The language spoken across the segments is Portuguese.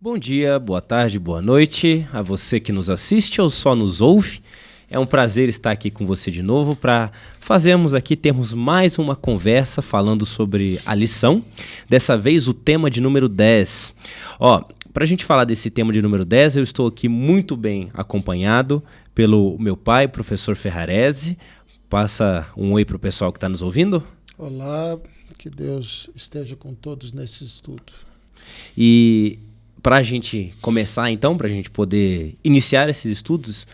Bom dia, boa tarde, boa noite a você que nos assiste ou só nos ouve. É um prazer estar aqui com você de novo para termos mais uma conversa falando sobre a lição. Dessa vez o tema de número 10. Para a gente falar desse tema de número 10, eu estou aqui muito bem acompanhado pelo meu pai, professor Ferrarese. Passa um oi para o pessoal que está nos ouvindo. Olá, que Deus esteja com todos nesse estudo. E para a gente começar então, para a gente poder iniciar esses estudos,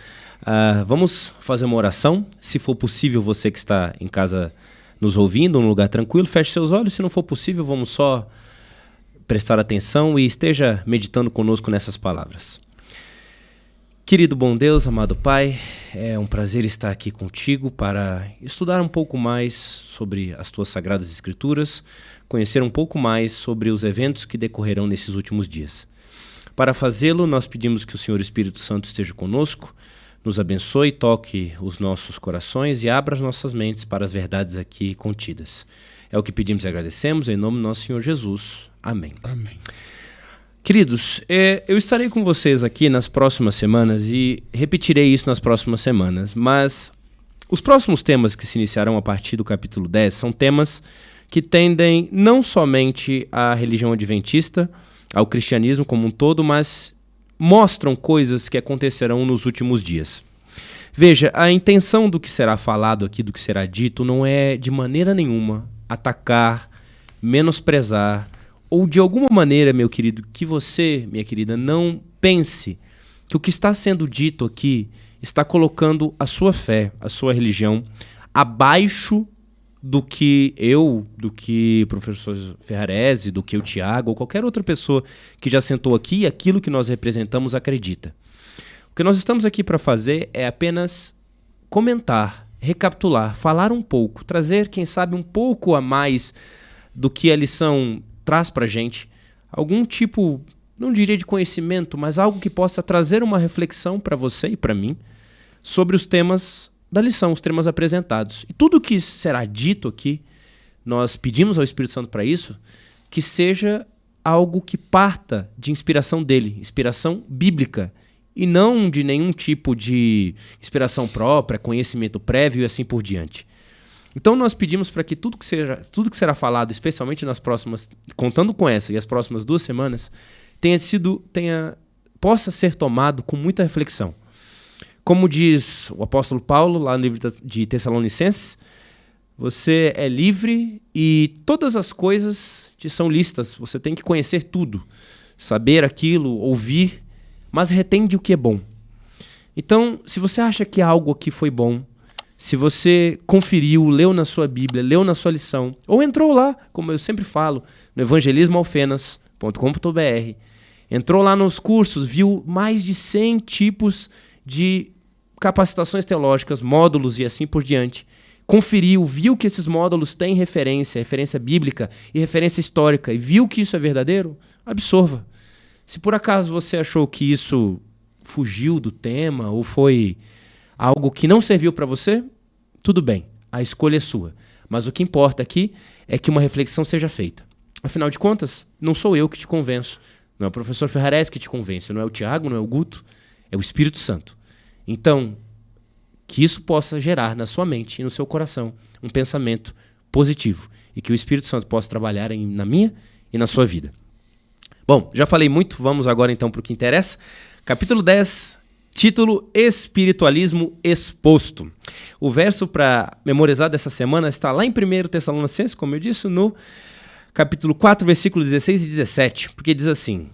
vamos fazer uma oração. Se for possível, você que está em casa nos ouvindo, num lugar tranquilo, feche seus olhos. Se não for possível, vamos só prestar atenção e esteja meditando conosco nessas palavras. Querido bom Deus, amado Pai, é um prazer estar aqui contigo para estudar um pouco mais sobre as tuas sagradas escrituras, conhecer um pouco mais sobre os eventos que decorrerão nesses últimos dias. Para fazê-lo, nós pedimos que o Senhor Espírito Santo esteja conosco, nos abençoe, toque os nossos corações e abra as nossas mentes para as verdades aqui contidas. É o que pedimos e agradecemos, em nome do nosso Senhor Jesus. Amém. Amém. Queridos, eu estarei com vocês aqui nas próximas semanas e repetirei isso nas próximas semanas, mas os próximos temas que se iniciarão a partir do capítulo 10 são temas que tendem não somente à religião adventista, ao cristianismo como um todo, mas mostram coisas que acontecerão nos últimos dias. Veja, a intenção do que será falado aqui, do que será dito, não é de maneira nenhuma atacar, menosprezar, ou de alguma maneira, meu querido, que você, minha querida, não pense que o que está sendo dito aqui está colocando a sua fé, a sua religião, abaixo do que o professor Ferrarese, do que o Tiago, ou qualquer outra pessoa que já sentou aqui e aquilo que nós representamos acredita. O que nós estamos aqui para fazer é apenas comentar, recapitular, falar um pouco, trazer, quem sabe, um pouco a mais do que a lição traz para a gente, algum tipo, não diria de conhecimento, mas algo que possa trazer uma reflexão para você e para mim sobre os temas da lição, os temas apresentados. E tudo que será dito aqui, nós pedimos ao Espírito Santo para isso, que seja algo que parta de inspiração dele, inspiração bíblica, e não de nenhum tipo de inspiração própria, conhecimento prévio e assim por diante. Então nós pedimos para que tudo que será falado, especialmente nas próximas, contando com essa e as próximas 2 semanas, possa ser tomado com muita reflexão. Como diz o apóstolo Paulo, lá no livro de Tessalonicenses, você é livre e todas as coisas te são lícitas. Você tem que conhecer tudo, saber aquilo, ouvir, mas retende o que é bom. Então, se você acha que algo aqui foi bom, se você conferiu, leu na sua Bíblia, leu na sua lição, ou entrou lá, como eu sempre falo, no evangelismoalfenas.com.br, entrou lá nos cursos, viu mais de 100 tipos de capacitações teológicas, módulos e assim por diante, conferiu, viu que esses módulos têm referência bíblica e referência histórica, e viu que isso é verdadeiro, absorva. Se por acaso você achou que isso fugiu do tema ou foi algo que não serviu para você, tudo bem, a escolha é sua. Mas o que importa aqui é que uma reflexão seja feita. Afinal de contas, não sou eu que te convenço, não é o professor Ferrarese que te convence, não é o Tiago, não é o Guto, é o Espírito Santo. Então, que isso possa gerar na sua mente e no seu coração um pensamento positivo e que o Espírito Santo possa trabalhar na minha e na sua vida. Bom, já falei muito, vamos agora então para o que interessa. Capítulo 10, título Espiritualismo Exposto. O verso para memorizar dessa semana está lá em 1 Tessalonicenses, como eu disse, no capítulo 4, versículos 16 e 17, porque diz assim,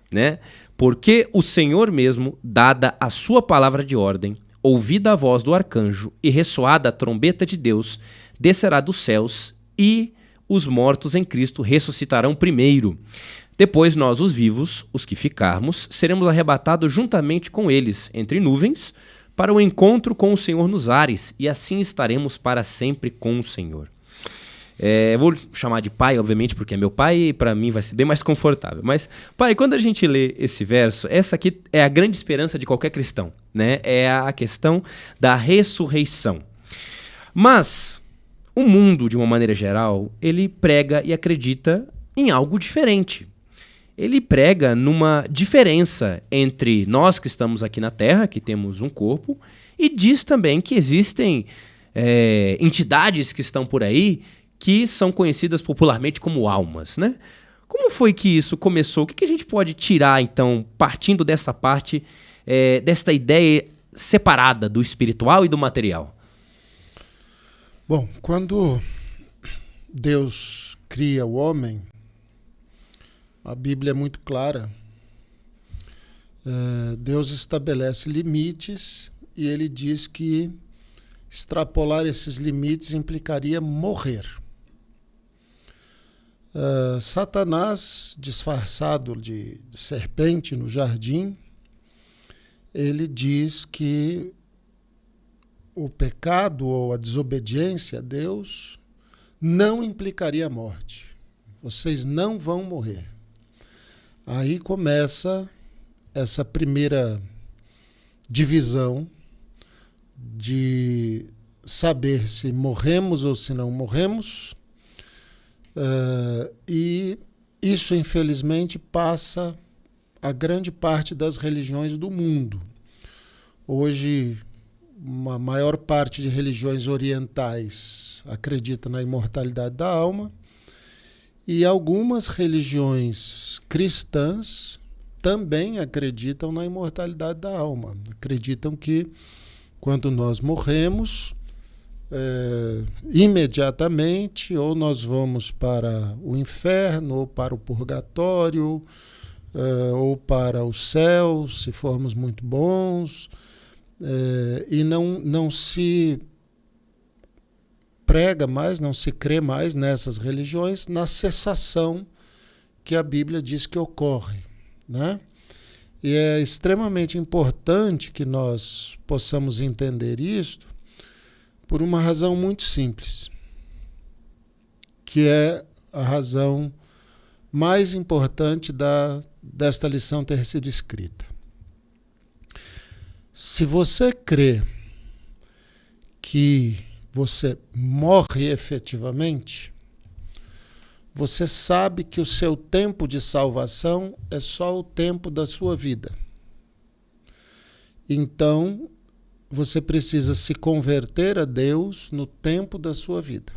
né? Porque o Senhor mesmo, dada a sua palavra de ordem, ouvida a voz do arcanjo e ressoada a trombeta de Deus, descerá dos céus e os mortos em Cristo ressuscitarão primeiro. Depois nós, os vivos, os que ficarmos, seremos arrebatados juntamente com eles, entre nuvens, para o encontro com o Senhor nos ares, e assim estaremos para sempre com o Senhor. Eu vou chamar de pai, obviamente, porque é meu pai e para mim vai ser bem mais confortável. Mas, pai, quando a gente lê esse verso, essa aqui é a grande esperança de qualquer cristão, né? É a questão da ressurreição. Mas o mundo, de uma maneira geral, ele prega e acredita em algo diferente. ele prega numa diferença entre nós que estamos aqui na Terra, que temos um corpo, e diz também que existem entidades que estão por aí que são conhecidas popularmente como almas, né? Como foi que isso começou? O que a gente pode tirar, então, partindo dessa parte, desta ideia separada do espiritual e do material? Bom, quando Deus cria o homem, a Bíblia é muito clara. Deus estabelece limites e ele diz que extrapolar esses limites implicaria morrer. Satanás, disfarçado de serpente no jardim, ele diz que o pecado ou a desobediência a Deus não implicaria a morte. Vocês não vão morrer. Aí começa essa primeira divisão de saber se morremos ou se não morremos. E isso, infelizmente, passa a grande parte das religiões do mundo. Hoje, uma maior parte de religiões orientais acredita na imortalidade da alma, e algumas religiões cristãs também acreditam na imortalidade da alma. Acreditam que quando nós morremos, imediatamente, ou nós vamos para o inferno, ou para o purgatório, ou para o céu, se formos muito bons, e não se prega mais, não se crê mais nessas religiões, na cessação que a Bíblia diz que ocorre, né? E é extremamente importante que nós possamos entender isto por uma razão muito simples, que é a razão mais importante desta lição ter sido escrita. Se você crê que você morre efetivamente, você sabe que o seu tempo de salvação é só o tempo da sua vida. Então, você precisa se converter a Deus no tempo da sua vida.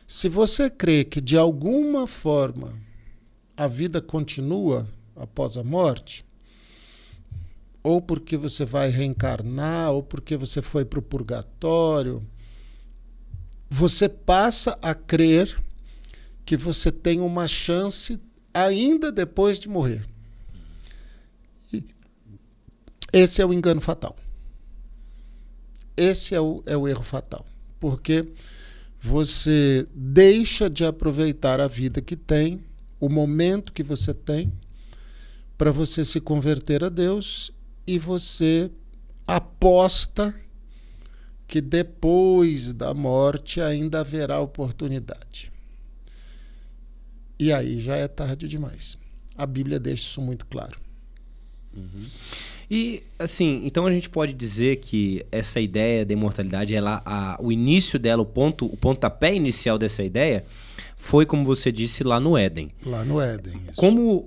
Se você crê que de alguma forma a vida continua após a morte, ou porque você vai reencarnar, ou porque você foi para o purgatório, você passa a crer que você tem uma chance ainda depois de morrer. Esse é o engano fatal. Esse é o erro fatal. Porque você deixa de aproveitar a vida que tem, o momento que você tem, para você se converter a Deus, e você aposta que depois da morte ainda haverá oportunidade. E aí já é tarde demais. A Bíblia deixa isso muito claro. Uhum. E, assim, então a gente pode dizer que essa ideia da imortalidade, o início dela, o pontapé inicial dessa ideia, foi, como você disse, lá no Éden. Lá no Éden, isso.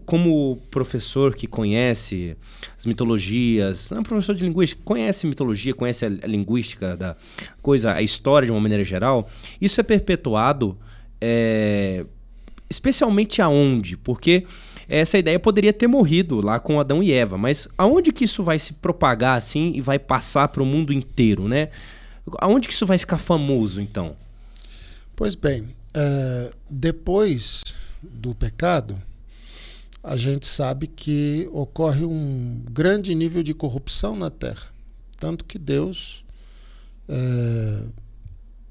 Como professor que conhece as mitologias, não é professor de linguística, conhece mitologia, conhece a linguística da coisa, a história de uma maneira geral, isso é perpetuado especialmente aonde? Porque essa ideia poderia ter morrido lá com Adão e Eva, mas aonde que isso vai se propagar assim e vai passar para o mundo inteiro, né? Aonde que isso vai ficar famoso, então? Pois bem, depois do pecado, a gente sabe que ocorre um grande nível de corrupção na Terra. Tanto que Deus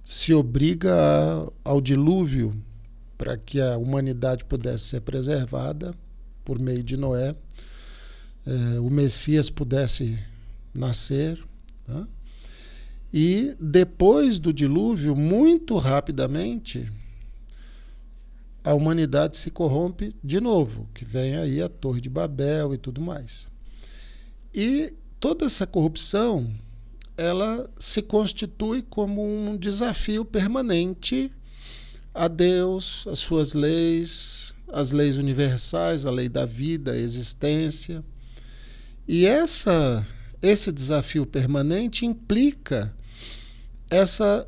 se obriga ao dilúvio para que a humanidade pudesse ser preservada por meio de Noé, o Messias pudesse nascer, né? E depois do dilúvio, muito rapidamente, a humanidade se corrompe de novo, que vem aí a Torre de Babel e tudo mais. E toda essa corrupção, ela se constitui como um desafio permanente a Deus, as suas leis, as leis universais, a lei da vida, a existência. E esse desafio permanente implica essa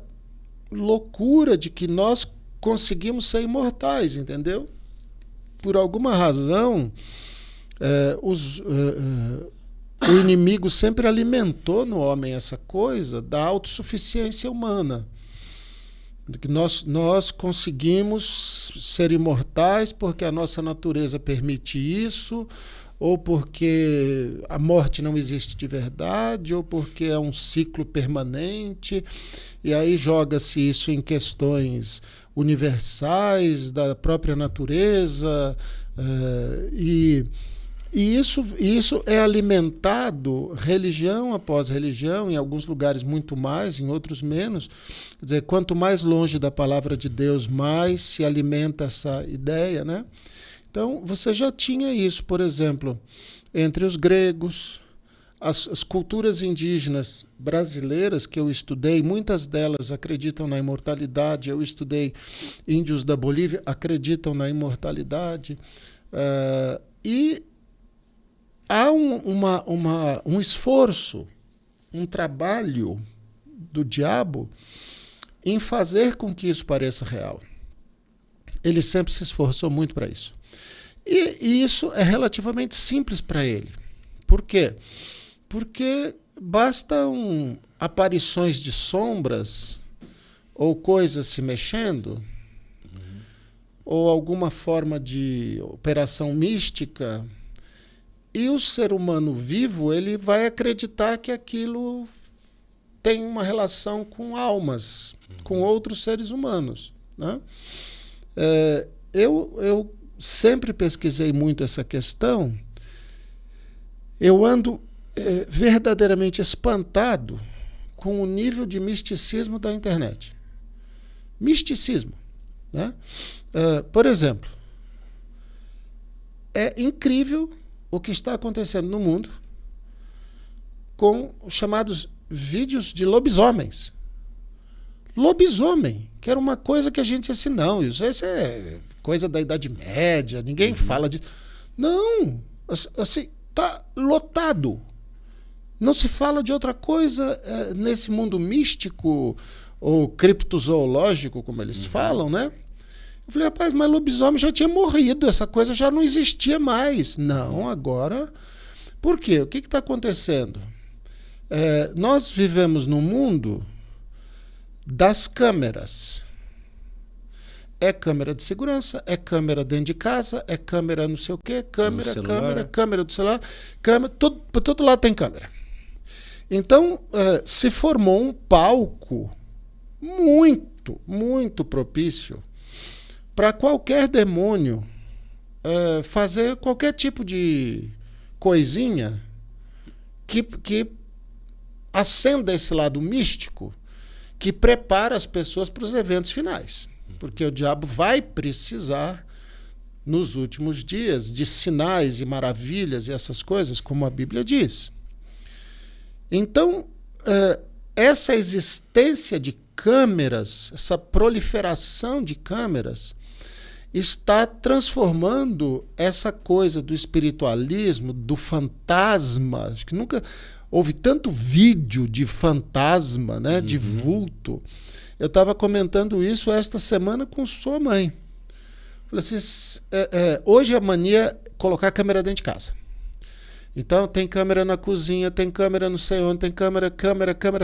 loucura de que nós conseguimos ser imortais, entendeu? Por alguma razão, o inimigo sempre alimentou no homem essa coisa da autossuficiência humana. Que nós conseguimos ser imortais porque a nossa natureza permite isso, ou porque a morte não existe de verdade, ou porque é um ciclo permanente, e aí joga-se isso em questões universais da própria natureza, e isso é alimentado religião após religião, em alguns lugares muito mais, em outros menos. Quer dizer, quanto mais longe da palavra de Deus, mais se alimenta essa ideia, né? Então, você já tinha isso, por exemplo, entre os gregos, as culturas indígenas brasileiras que eu estudei, muitas delas acreditam na imortalidade. Eu estudei índios da Bolívia, acreditam na imortalidade. E há um esforço, um trabalho do diabo em fazer com que isso pareça real. Ele sempre se esforçou muito para isso. E isso é relativamente simples para ele. Por quê? Porque bastam aparições de sombras ou coisas se mexendo, ou alguma forma de operação mística, e o ser humano vivo ele vai acreditar que aquilo tem uma relação com almas, com outros seres humanos, né? Eu sempre pesquisei muito essa questão. Eu ando verdadeiramente espantado com o nível de misticismo da internet. Misticismo, né? Por exemplo, é incrível o que está acontecendo no mundo com os chamados vídeos de lobisomens. Lobisomem, que era uma coisa que a gente disse assim, não, isso é coisa da Idade Média, ninguém fala disso. Não, assim, está lotado. Não se fala de outra coisa nesse mundo místico ou criptozoológico, como eles falam, né? Eu falei, rapaz, mas lobisomem já tinha morrido, essa coisa já não existia mais. Não, agora... Por quê? O que está acontecendo? Nós vivemos num mundo das câmeras. É câmera de segurança, é câmera dentro de casa, é câmera não sei o quê, câmera do celular, câmera, por todo lado tem câmera. Então, se formou um palco muito, muito propício para qualquer demônio fazer qualquer tipo de coisinha que acenda esse lado místico, que prepara as pessoas para os eventos finais. Porque o diabo vai precisar, nos últimos dias, de sinais e maravilhas e essas coisas, como a Bíblia diz. Então, essa existência de câmeras, essa proliferação de câmeras, está transformando essa coisa do espiritualismo, do fantasma. Acho que nunca houve tanto vídeo de fantasma, né, de vulto. Eu estava comentando isso esta semana com sua mãe. Falei assim, hoje a mania é colocar a câmera dentro de casa. Então tem câmera na cozinha, tem câmera não sei onde, tem câmera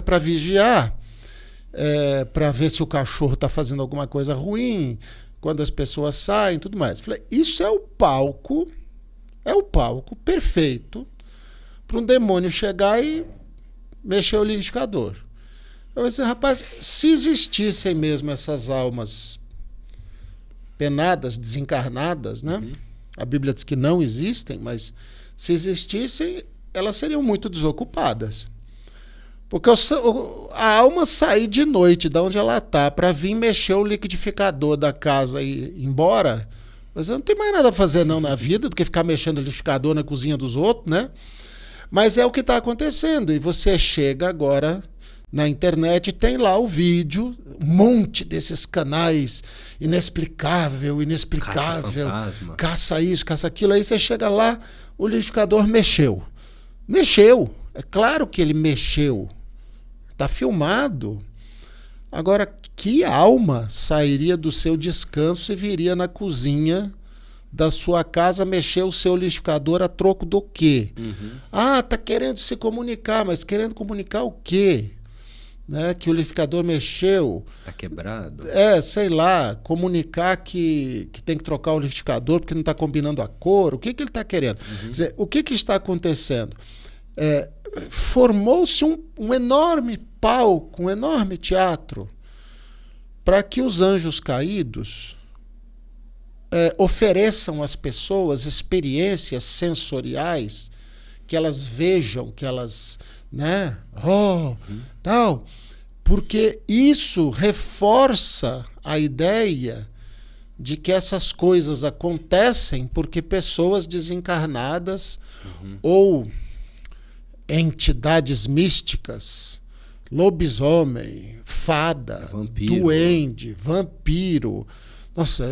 para vigiar, para ver se o cachorro está fazendo alguma coisa ruim, quando as pessoas saem, tudo mais. Falei, isso é o palco perfeito para um demônio chegar e mexer o liquidificador. Eu disse, rapaz, se existissem mesmo essas almas penadas, desencarnadas, né? A Bíblia diz que não existem, mas se existissem, elas seriam muito desocupadas. Porque a alma sair de noite de onde ela está para vir mexer o liquidificador da casa e ir embora, mas não tem mais nada a fazer não na vida do que ficar mexendo o liquidificador na cozinha dos outros, né? Mas é o que está acontecendo. E você chega agora na internet, tem lá o vídeo, um monte desses canais, inexplicável, caça isso, caça aquilo, aí você chega lá, o liquidificador mexeu. É claro que ele mexeu, está filmado. Agora, que alma sairia do seu descanso e viria na cozinha da sua casa mexer o seu liquidificador a troco do quê? Tá querendo se comunicar, mas querendo comunicar o quê? Né? Que o liquidificador mexeu. Tá quebrado. Sei lá, comunicar que tem que trocar o liquidificador porque não está combinando a cor. O que ele está querendo? Quer dizer, o que está acontecendo? Formou-se um enorme palco, um enorme teatro para que os anjos caídos ofereçam às pessoas experiências sensoriais, que elas vejam, que elas, né, tal, porque isso reforça a ideia de que essas coisas acontecem porque pessoas desencarnadas ou entidades místicas, lobisomem, fada, duende, vampiro. Nossa,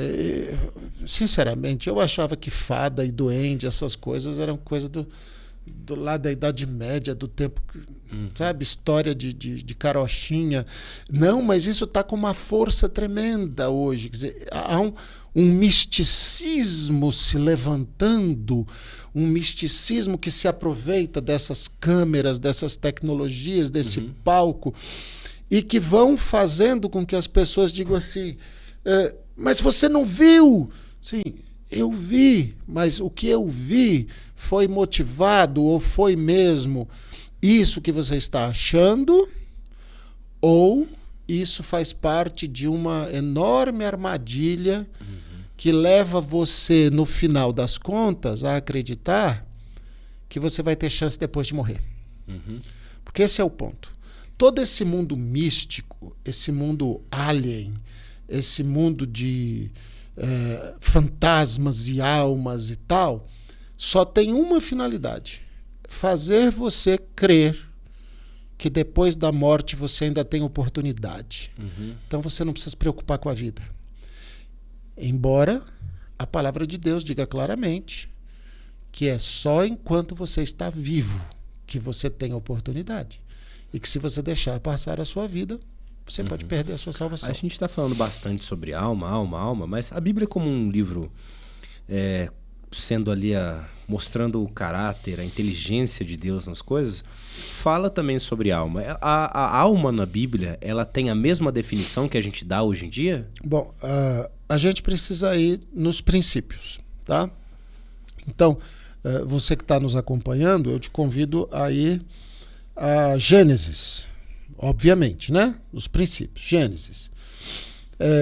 sinceramente, eu achava que fada e duende, essas coisas eram coisa do lado da Idade Média, do tempo, sabe? História de carochinha. Não, mas isso está com uma força tremenda hoje. Quer dizer, há um misticismo se levantando, um misticismo que se aproveita dessas câmeras, dessas tecnologias, desse palco, e que vão fazendo com que as pessoas digam assim, mas você não viu? Sim, eu vi, mas o que eu vi foi motivado ou foi mesmo isso que você está achando, ou isso faz parte de uma enorme armadilha que leva você, no final das contas, a acreditar que você vai ter chance depois de morrer. Porque esse é o ponto. Todo esse mundo místico, esse mundo alien, esse mundo de fantasmas e almas e tal, só tem uma finalidade: fazer você crer que depois da morte você ainda tem oportunidade. Então você não precisa se preocupar com a vida. Embora a palavra de Deus diga claramente que é só enquanto você está vivo que você tem oportunidade. E que se você deixar passar a sua vida, você pode perder a sua salvação. A gente está falando bastante sobre alma, mas a Bíblia, como um livro sendo ali mostrando o caráter, a inteligência de Deus nas coisas, fala também sobre alma. A alma na Bíblia, ela tem a mesma definição que a gente dá hoje em dia? Bom, a gente precisa ir nos princípios, tá? Então, você que está nos acompanhando, eu te convido a ir a Gênesis, obviamente, né? Os princípios. Gênesis.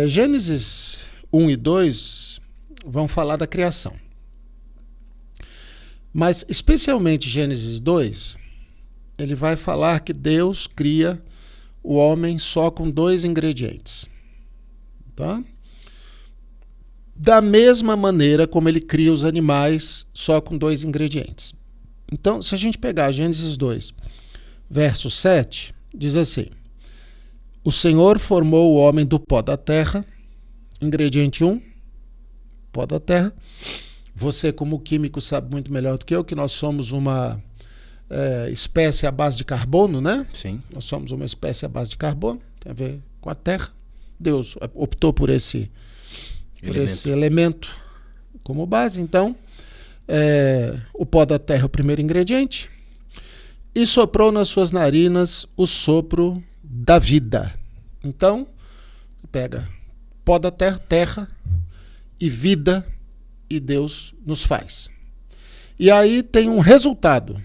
Gênesis 1 e 2 vão falar da criação. Mas, especialmente Gênesis 2, ele vai falar que Deus cria o homem só com 2 ingredientes. Tá? Da mesma maneira como ele cria os animais só com 2 ingredientes. Então, se a gente pegar Gênesis 2, verso 7, diz assim: o Senhor formou o homem do pó da terra, ingrediente 1, pó da terra. Você, como químico, sabe muito melhor do que eu que nós somos uma espécie à base de carbono, né? Sim. Nós somos uma espécie à base de carbono, tem a ver com a terra. Deus optou por esse elemento como base. Então, o pó da terra é o primeiro ingrediente. E soprou nas suas narinas o sopro da vida. Então, pega pó da terra, terra e vida, e Deus nos faz. E aí tem um resultado.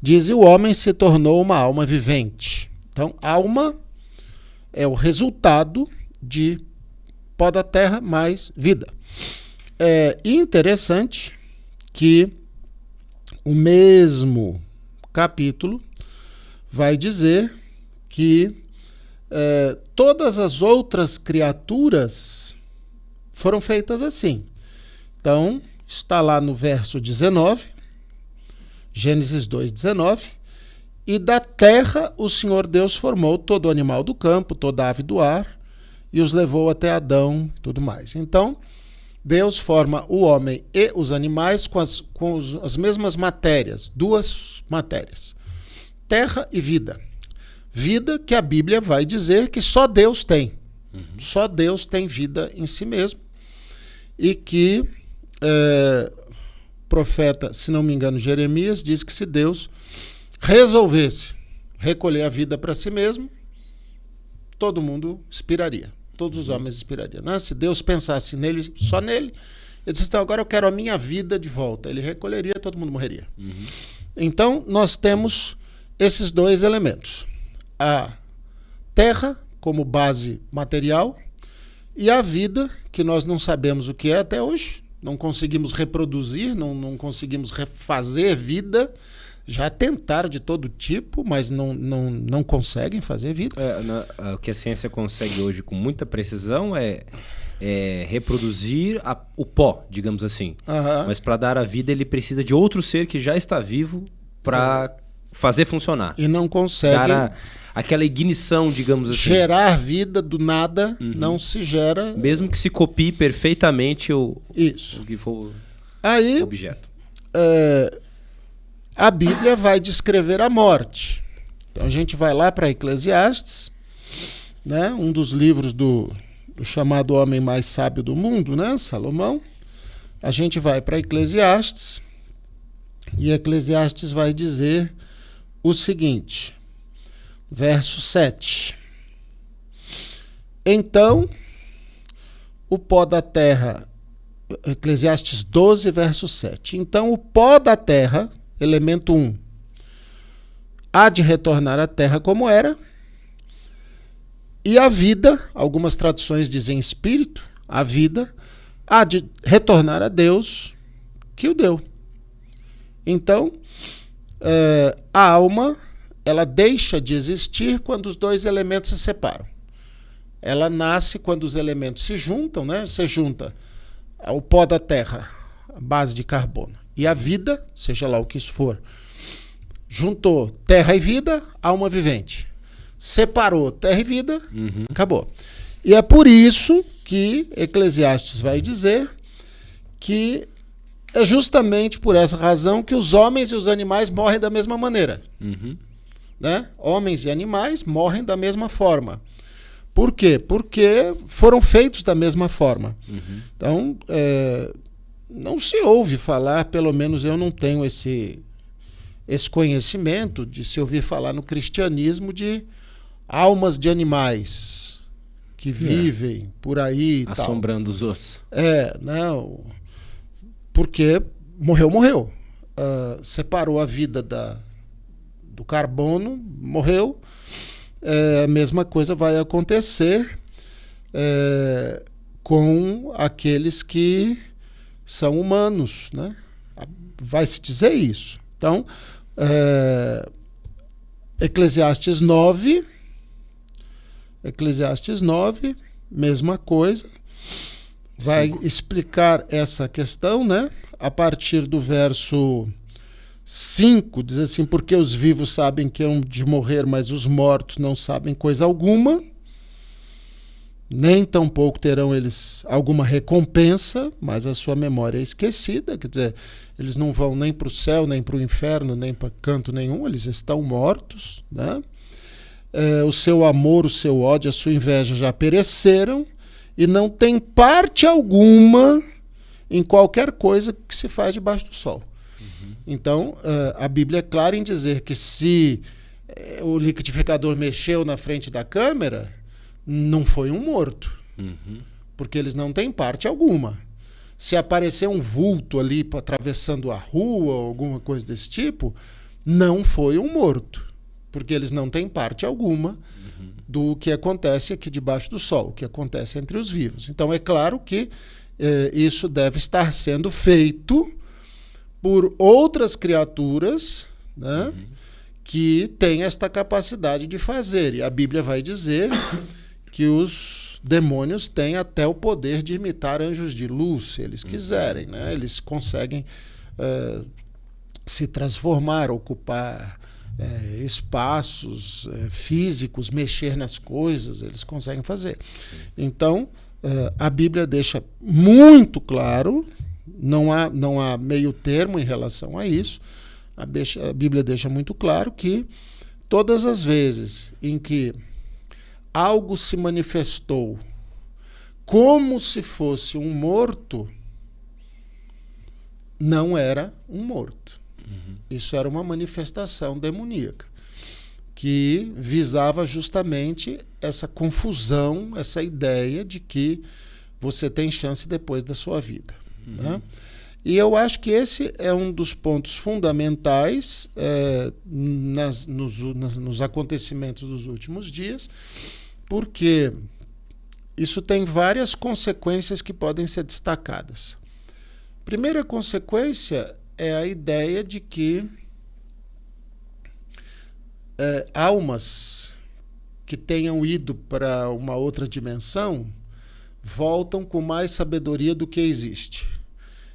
Diz: e o homem se tornou uma alma vivente. Então, alma é o resultado de pó da terra mais vida. É interessante que o mesmo capítulo vai dizer que todas as outras criaturas foram feitas assim. Então, está lá no verso 19, Gênesis 2, 19, E da terra o Senhor Deus formou todo animal do campo, toda ave do ar, e os levou até Adão e tudo mais. Então, Deus forma o homem e os animais com as mesmas matérias, duas matérias, terra e vida. Vida que a Bíblia vai dizer que só Deus tem. Só Deus tem vida em si mesmo. E que o profeta, se não me engano, Jeremias, diz que se Deus resolvesse recolher a vida para si mesmo, todo mundo expiraria. Todos os homens expirariam. Né? Se Deus pensasse nele, só nele, ele disse, então agora eu quero a minha vida de volta. Ele recolheria, todo mundo morreria. Então, nós temos esses dois elementos. A terra como base material e a vida, que nós não sabemos o que é até hoje, não conseguimos reproduzir, não conseguimos refazer vida, já tentaram de todo tipo, mas não conseguem fazer vida. O que a ciência consegue hoje com muita precisão é reproduzir o pó, digamos assim. Mas para dar a vida ele precisa de outro ser que já está vivo para fazer funcionar. E não consegue aquela ignição, digamos assim. Gerar vida do nada não se gera. Mesmo que se copie perfeitamente o que for o objeto. A Bíblia vai descrever a morte. Então a gente vai lá para Eclesiastes, né? Um dos livros do chamado homem mais sábio do mundo, né? Salomão. A gente vai para Eclesiastes e Eclesiastes vai dizer o seguinte, verso 7. Então, o pó da terra, Eclesiastes 12, verso 7. Então, o pó da terra, elemento 1, há de retornar à terra como era, e a vida, algumas traduções dizem espírito, a vida, há de retornar a Deus que o deu. Então, a alma, ela deixa de existir quando os dois elementos se separam. Ela nasce quando os elementos se juntam, né? Você junta o pó da terra, a base de carbono, e a vida, seja lá o que isso for, juntou terra e vida, alma vivente. Separou terra e vida, acabou. E é por isso que Eclesiastes vai dizer que é justamente por essa razão que os homens e os animais morrem da mesma maneira. Né? Homens e animais morrem da mesma forma. Por quê? Porque foram feitos da mesma forma. Então, não se ouve falar, pelo menos eu não tenho esse conhecimento de se ouvir falar no cristianismo de almas de animais que vivem por aí e assombrando os outros. Não. Porque morreu. Separou a vida do carbono, morreu. A mesma coisa vai acontecer com aqueles que são humanos, né? Vai se dizer isso. Então, Eclesiastes 9, mesma coisa, vai explicar essa questão, né? A partir do verso 5, diz assim, porque os vivos sabem que hão de morrer, mas os mortos não sabem coisa alguma, nem tampouco terão eles alguma recompensa, mas a sua memória é esquecida, quer dizer, eles não vão nem para o céu, nem para o inferno, nem para canto nenhum, eles estão mortos, né? O seu amor, o seu ódio, a sua inveja já pereceram e não tem parte alguma em qualquer coisa que se faz debaixo do sol. Então, a Bíblia é clara em dizer que se o liquidificador mexeu na frente da câmera, não foi um morto, porque eles não têm parte alguma. Se aparecer um vulto ali atravessando a rua ou alguma coisa desse tipo, não foi um morto, porque eles não têm parte alguma do que acontece aqui debaixo do sol, o que acontece entre os vivos. Então, é claro que isso deve estar sendo feito por outras criaturas, né, que têm esta capacidade de fazer. E a Bíblia vai dizer que os demônios têm até o poder de imitar anjos de luz, se eles quiserem, né? Eles conseguem se transformar, ocupar espaços físicos, mexer nas coisas, eles conseguem fazer. Então, a Bíblia deixa muito claro, não há meio termo em relação a isso, a Bíblia deixa muito claro que todas as vezes em que algo se manifestou como se fosse um morto, não era um morto. Isso era uma manifestação demoníaca, que visava justamente essa confusão, essa ideia de que você tem chance depois da sua vida. Né? E eu acho que esse é um dos pontos fundamentais nos acontecimentos dos últimos dias, porque isso tem várias consequências que podem ser destacadas. Primeira consequência é a ideia de que almas que tenham ido para uma outra dimensão voltam com mais sabedoria do que existe.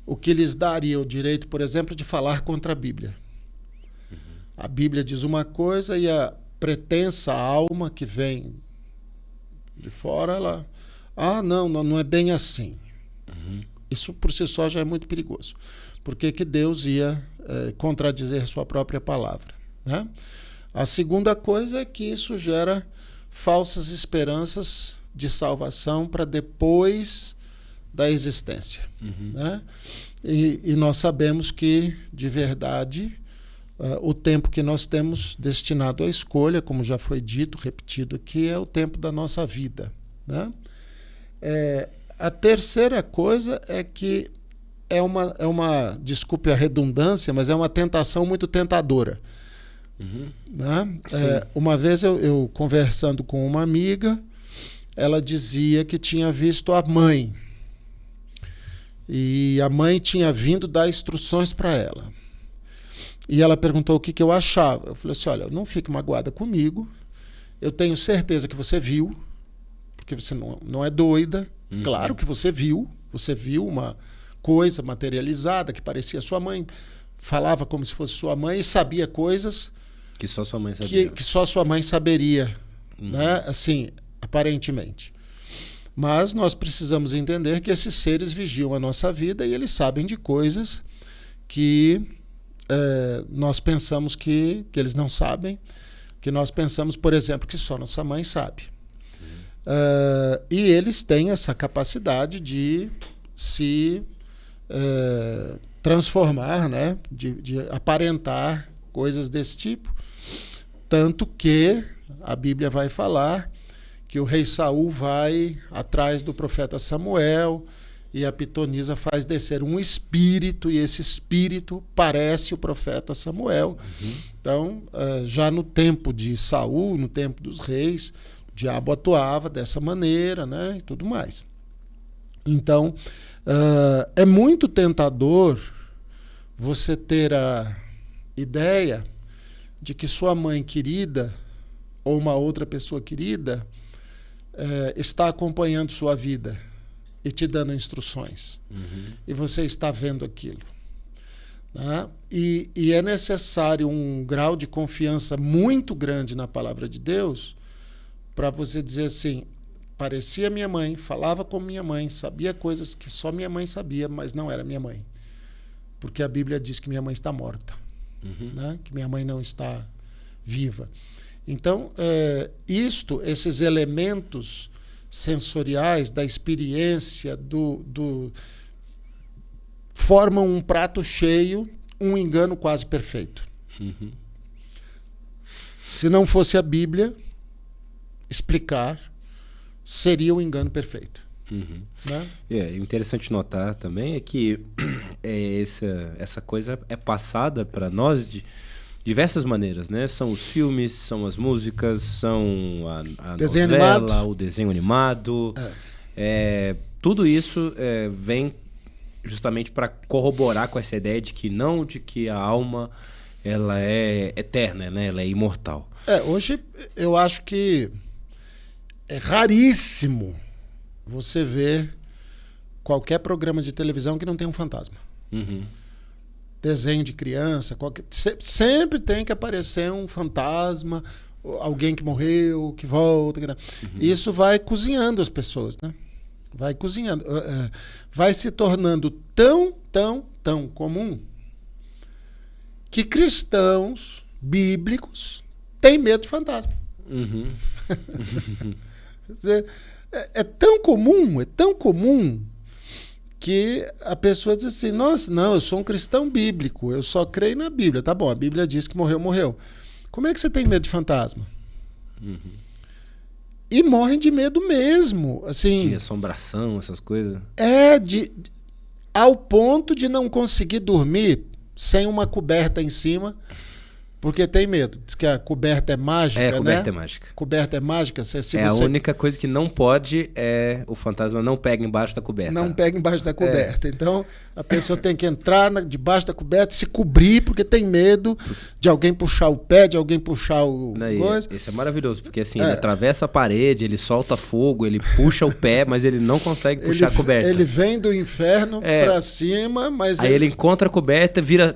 O que lhes daria o direito, por exemplo, de falar contra a Bíblia. A Bíblia diz uma coisa e a pretensa alma que vem de fora, ela... não é bem assim. Isso por si só já é muito perigoso. Por que Deus ia contradizer sua própria palavra? Né? A segunda coisa é que isso gera falsas esperanças de salvação para depois da existência. Né? E nós sabemos que, de verdade, o tempo que nós temos destinado à escolha, como já foi dito, repetido aqui, é o tempo da nossa vida. Né? A terceira coisa é que é uma, desculpe a redundância, mas é uma tentação muito tentadora. Né? Uma vez eu conversando com uma amiga, ela dizia que tinha visto a mãe. E a mãe tinha vindo dar instruções para ela. E ela perguntou o que eu achava. Eu falei assim, olha, não fique magoada comigo. Eu tenho certeza que você viu, porque você não é doida. Claro que você viu uma coisa materializada que parecia sua mãe, falava como se fosse sua mãe e sabia coisas que só sua mãe sabia. Que só sua mãe saberia, né? Assim, aparentemente. Mas nós precisamos entender que esses seres vigiam a nossa vida e eles sabem de coisas que nós pensamos que eles não sabem, que nós pensamos, por exemplo, que só nossa mãe sabe. E eles têm essa capacidade de se transformar, né? de aparentar coisas desse tipo. Tanto que a Bíblia vai falar que o rei Saul vai atrás do profeta Samuel e a pitonisa faz descer um espírito, e esse espírito parece o profeta Samuel. Então, já no tempo de Saul, no tempo dos reis, o diabo atuava dessa maneira, né, e tudo mais. Então, é muito tentador você ter a ideia de que sua mãe querida ou uma outra pessoa querida está acompanhando sua vida e te dando instruções. E você está vendo aquilo. Né? E é necessário um grau de confiança muito grande na palavra de Deus para você dizer assim, parecia minha mãe, falava como minha mãe, sabia coisas que só minha mãe sabia, mas não era minha mãe. Porque a Bíblia diz que minha mãe está morta, né? Que minha mãe não está viva. Então, esses elementos sensoriais da experiência, formam um prato cheio, um engano quase perfeito. Se não fosse a Bíblia explicar, seria um engano perfeito. Né? Interessante notar também é que essa coisa é passada para nós de diversas maneiras, né? São os filmes, são as músicas, são a desenho novela, animado. O desenho animado. Tudo isso vem justamente para corroborar com essa ideia de que a alma ela é eterna, né? Ela é imortal. Hoje eu acho que é raríssimo você ver qualquer programa de televisão que não tem um fantasma. desenho de criança, sempre tem que aparecer um fantasma, alguém que morreu, que volta. Isso vai cozinhando as pessoas, né? Vai cozinhando. Vai se tornando tão comum que cristãos bíblicos têm medo de fantasma. Quer dizer, é tão comum que a pessoa diz assim, nossa, não, eu sou um cristão bíblico, eu só creio na Bíblia. Tá bom, a Bíblia diz que morreu. Como é que você tem medo de fantasma? E morrem de medo mesmo. Assim, de assombração, essas coisas. Ao ponto de não conseguir dormir sem uma coberta em cima, porque tem medo. Diz que a coberta é mágica, né? Coberta é mágica. Coberta é mágica. A única coisa que não pode é o fantasma não pega embaixo da coberta. Não pega embaixo da coberta. Então, a pessoa tem que entrar debaixo da coberta, se cobrir, porque tem medo de alguém puxar o pé, de alguém puxar o coisa. Isso é maravilhoso, porque assim, ele atravessa a parede, ele solta fogo, ele puxa o pé, mas ele não consegue puxar a coberta. Ele vem do inferno pra cima, mas... Aí ele encontra a coberta, vira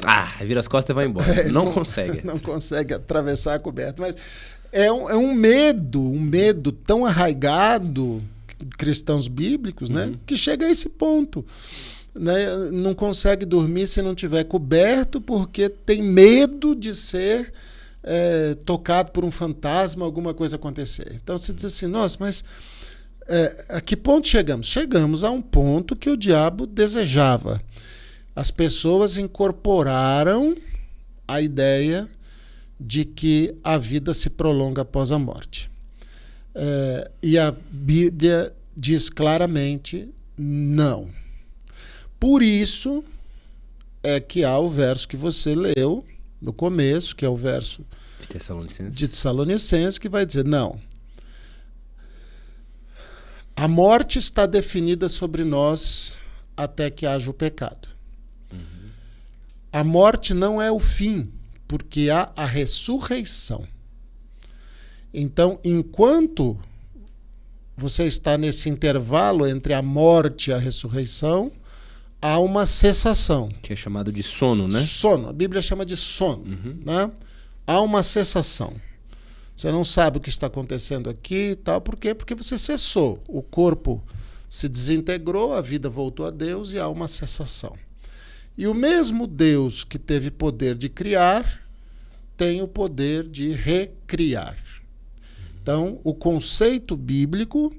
as costas e vai embora. Não consegue. Não consegue atravessar a coberta. Mas é um medo tão arraigado, cristãos bíblicos, né, que chega a esse ponto. Né? Não consegue dormir se não tiver coberto, porque tem medo de ser tocado por um fantasma, alguma coisa acontecer. Então você diz assim, nossa, mas a que ponto chegamos? Chegamos a um ponto que o diabo desejava. As pessoas incorporaram a ideia de que a vida se prolonga após a morte. E a Bíblia diz claramente não. Por isso é que há o verso que você leu no começo, que é o verso de Tessalonicenses, que vai dizer, não, a morte está definida sobre nós até que haja o pecado. A morte não é o fim, porque há a ressurreição. Então, enquanto você está nesse intervalo entre a morte e a ressurreição, há uma cessação. Que é chamado de sono, né? Sono. A Bíblia chama de sono. Né? Há uma cessação. Você não sabe o que está acontecendo aqui e tal. Por quê? Porque você cessou. O corpo se desintegrou, a vida voltou a Deus e há uma cessação. E o mesmo Deus que teve poder de criar, tem o poder de recriar. Então, o conceito bíblico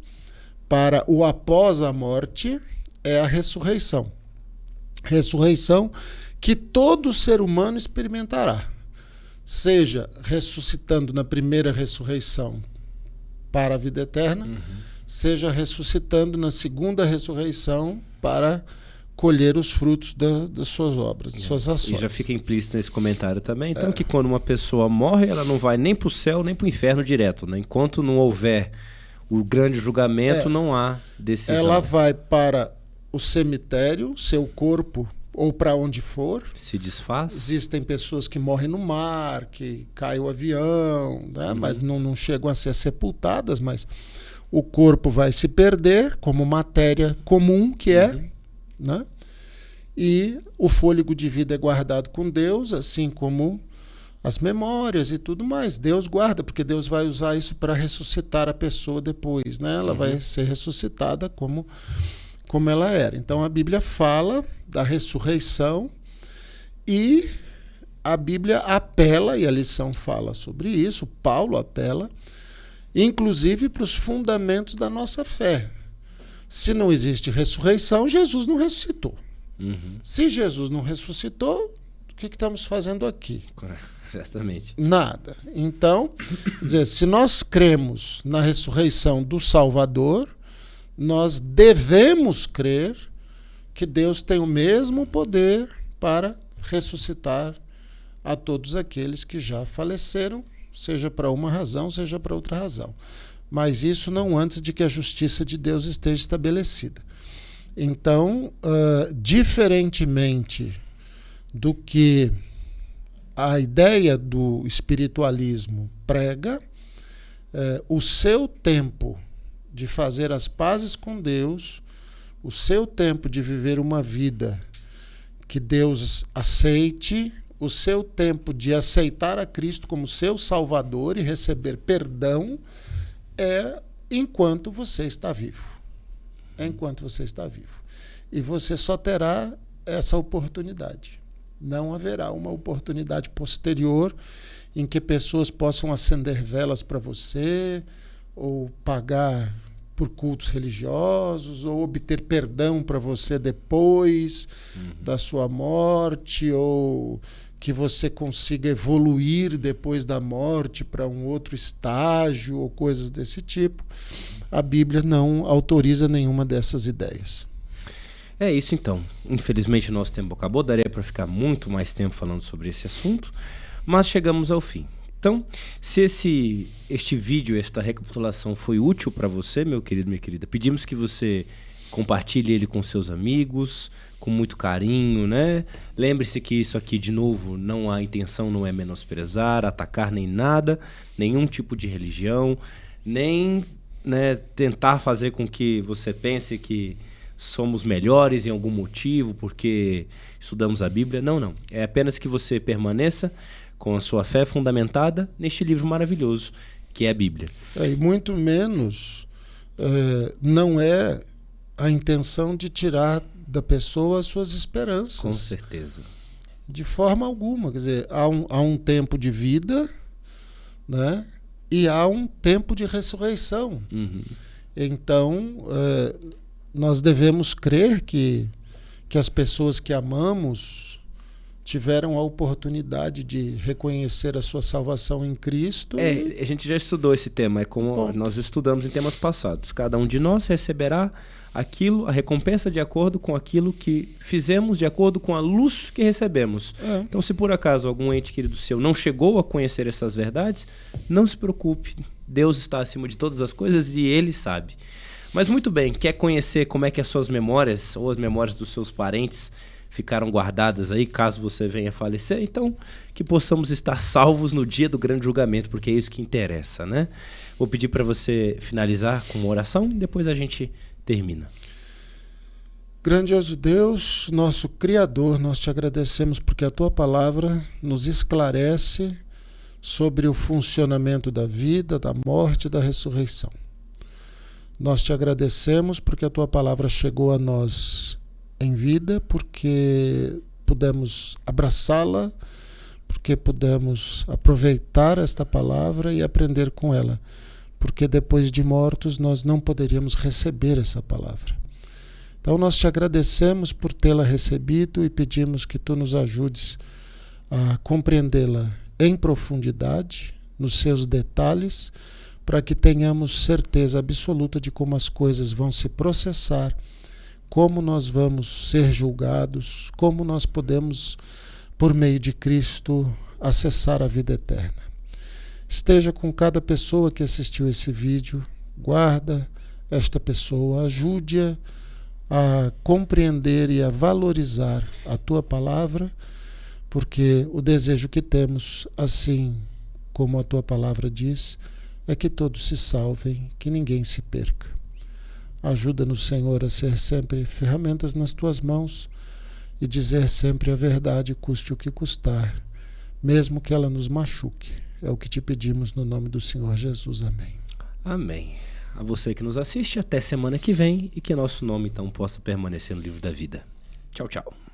para o após a morte é a ressurreição. Ressurreição que todo ser humano experimentará. Seja ressuscitando na primeira ressurreição para a vida eterna, seja ressuscitando na segunda ressurreição para colher os frutos das suas obras, das suas ações. E já fica implícito nesse comentário também, então, que quando uma pessoa morre, ela não vai nem para o céu, nem para o inferno direto, né? Enquanto não houver o grande julgamento, não há decisão. Ela vai para o cemitério, seu corpo, ou para onde for. Se desfaz. Existem pessoas que morrem no mar, que cai o avião, né? Mas não chegam a ser sepultadas, mas o corpo vai se perder como matéria comum que é, né? E o fôlego de vida é guardado com Deus, assim como as memórias e tudo mais. Deus guarda, porque Deus vai usar isso para ressuscitar a pessoa depois, né? Ela vai ser ressuscitada como ela era. Então a Bíblia fala da ressurreição e a Bíblia apela, e a lição fala sobre isso, Paulo apela, inclusive para os fundamentos da nossa fé. Se não existe ressurreição, Jesus não ressuscitou. Se Jesus não ressuscitou, o que estamos fazendo aqui? Exatamente. Nada. Então, quer dizer, se nós cremos na ressurreição do Salvador, nós devemos crer que Deus tem o mesmo poder para ressuscitar a todos aqueles que já faleceram, seja para uma razão, seja para outra razão. Mas isso não antes de que a justiça de Deus esteja estabelecida. Então, diferentemente do que a ideia do espiritualismo prega, o seu tempo de fazer as pazes com Deus, o seu tempo de viver uma vida que Deus aceite o seu tempo de aceitar a Cristo como seu Salvador e receber perdão é enquanto você está vivo. É enquanto você está vivo. E você só terá essa oportunidade. Não haverá uma oportunidade posterior em que pessoas possam acender velas para você, ou pagar por cultos religiosos, ou obter perdão para você depois da sua morte, ou que você consiga evoluir depois da morte para um outro estágio, ou coisas desse tipo. A Bíblia não autoriza nenhuma dessas ideias. É isso então. Infelizmente o nosso tempo acabou, daria para ficar muito mais tempo falando sobre esse assunto, mas chegamos ao fim. Então, se este vídeo, esta recapitulação foi útil para você, meu querido, minha querida, pedimos que você compartilhe ele com seus amigos, com muito carinho, né? Lembre-se que isso aqui, de novo, a intenção não é menosprezar, atacar nem nada, nenhum tipo de religião, nem, né, tentar fazer com que você pense que somos melhores em algum motivo porque estudamos a Bíblia. Não. É apenas que você permaneça com a sua fé fundamentada neste livro maravilhoso que é a Bíblia. E muito menos não é a intenção de tirar da pessoa as suas esperanças. Com certeza. De forma alguma. Quer dizer, há um tempo de vida, né? E há um tempo de ressurreição. Então, nós devemos crer que as pessoas que amamos tiveram a oportunidade de reconhecer a sua salvação em Cristo. A gente já estudou esse tema, é como nós estudamos em temas passados. Cada um de nós receberá a recompensa de acordo com aquilo que fizemos, de acordo com a luz que recebemos. Então, se por acaso algum ente querido seu não chegou a conhecer essas verdades, não se preocupe. Deus está acima de todas as coisas e Ele sabe. Mas muito bem, quer conhecer como é que as suas memórias ou as memórias dos seus parentes ficaram guardadas aí, caso você venha a falecer? Então, que possamos estar salvos no dia do grande julgamento, porque é isso que interessa, né? Vou pedir para você finalizar com uma oração e depois a gente termina. Grandioso Deus, nosso Criador, nós te agradecemos porque a Tua palavra nos esclarece sobre o funcionamento da vida, da morte e da ressurreição. Nós te agradecemos porque a Tua palavra chegou a nós em vida, porque pudemos abraçá-la, porque pudemos aproveitar esta palavra e aprender com ela, porque depois de mortos nós não poderíamos receber essa palavra. Então nós te agradecemos por tê-la recebido e pedimos que Tu nos ajudes a compreendê-la em profundidade, nos seus detalhes, para que tenhamos certeza absoluta de como as coisas vão se processar, como nós vamos ser julgados, como nós podemos, por meio de Cristo, acessar a vida eterna. Esteja com cada pessoa que assistiu esse vídeo, guarda esta pessoa, ajude-a a compreender e a valorizar a Tua palavra, porque o desejo que temos, assim como a Tua palavra diz, é que todos se salvem, que ninguém se perca. Ajuda-nos, Senhor, a ser sempre ferramentas nas Tuas mãos e dizer sempre a verdade, custe o que custar, mesmo que ela nos machuque. É o que te pedimos no nome do Senhor Jesus. Amém. Amém. A você que nos assiste, até semana que vem e que nosso nome então possa permanecer no livro da vida. Tchau, tchau.